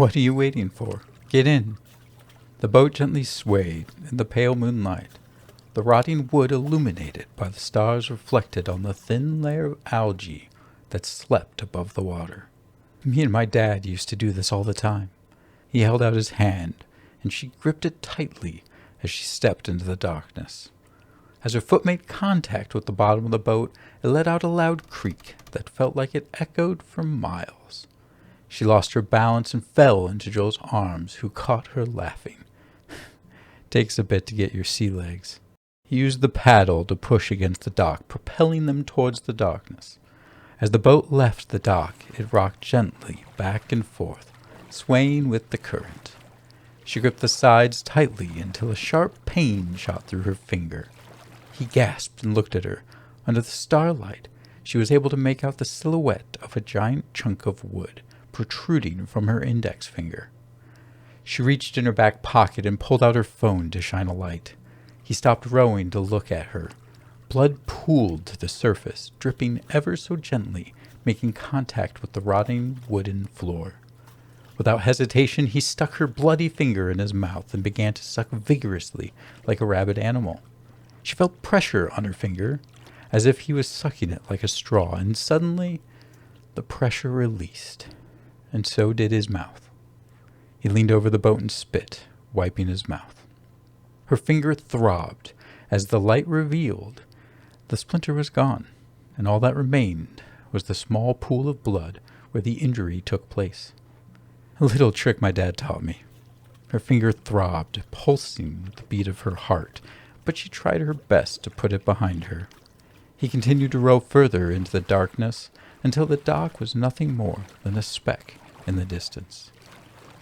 What are you waiting for? Get in. The boat gently swayed in the pale moonlight, the rotting wood illuminated by the stars reflected on the thin layer of algae that slept above the water. Me and my dad used to do this all the time. He held out his hand, and she gripped it tightly as she stepped into the darkness. As her foot made contact with the bottom of the boat, it let out a loud creak that felt like it echoed for miles. She lost her balance and fell into Joel's arms, who caught her laughing. Takes a bit to get your sea legs. He used the paddle to push against the dock, propelling them towards the darkness. As the boat left the dock, it rocked gently back and forth, swaying with the current. She gripped the sides tightly until a sharp pain shot through her finger. He gasped and looked at her. Under the starlight, she was able to make out the silhouette of a giant chunk of wood protruding from her index finger. She reached in her back pocket and pulled out her phone to shine a light. He stopped rowing to look at her. Blood pooled to the surface, dripping ever so gently, making contact with the rotting wooden floor. Without hesitation, he stuck her bloody finger in his mouth and began to suck vigorously like a rabid animal. She felt pressure on her finger, as if he was sucking it like a straw, and suddenly the pressure released, and so did his mouth. He leaned over the boat and spit, wiping his mouth. Her finger throbbed as the light revealed the splinter was gone, and all that remained was the small pool of blood where the injury took place. A little trick my dad taught me. Her finger throbbed, pulsing with the beat of her heart, but she tried her best to put it behind her. He continued to row further into the darkness until the dock was nothing more than a speck in the distance.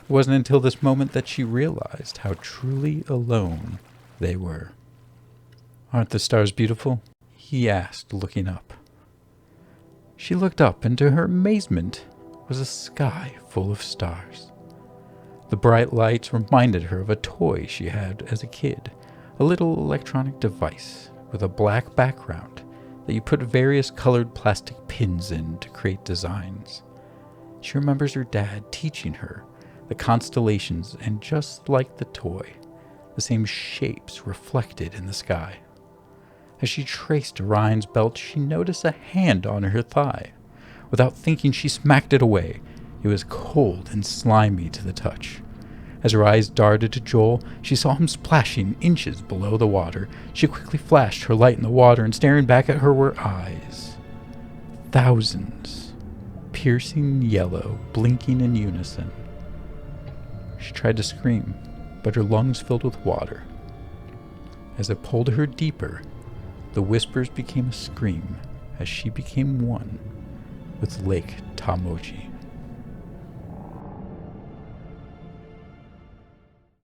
It wasn't until this moment that she realized how truly alone they were. "Aren't the stars beautiful?" he asked, looking up. She looked up, and to her amazement was a sky full of stars. The bright lights reminded her of a toy she had as a kid, a little electronic device with a black background that you put various colored plastic pins in to create designs. She remembers her dad teaching her the constellations, and just like the toy, the same shapes reflected in the sky. As she traced Orion's belt, she noticed a hand on her thigh. Without thinking, she smacked it away. It was cold and slimy to the touch. As her eyes darted to Joel, she saw him splashing inches below the water. She quickly flashed her light in the water, and staring back at her were eyes. Thousands, piercing yellow, blinking in unison. She tried to scream, but her lungs filled with water. As it pulled her deeper, the whispers became a scream as she became one with Lake Tamochi.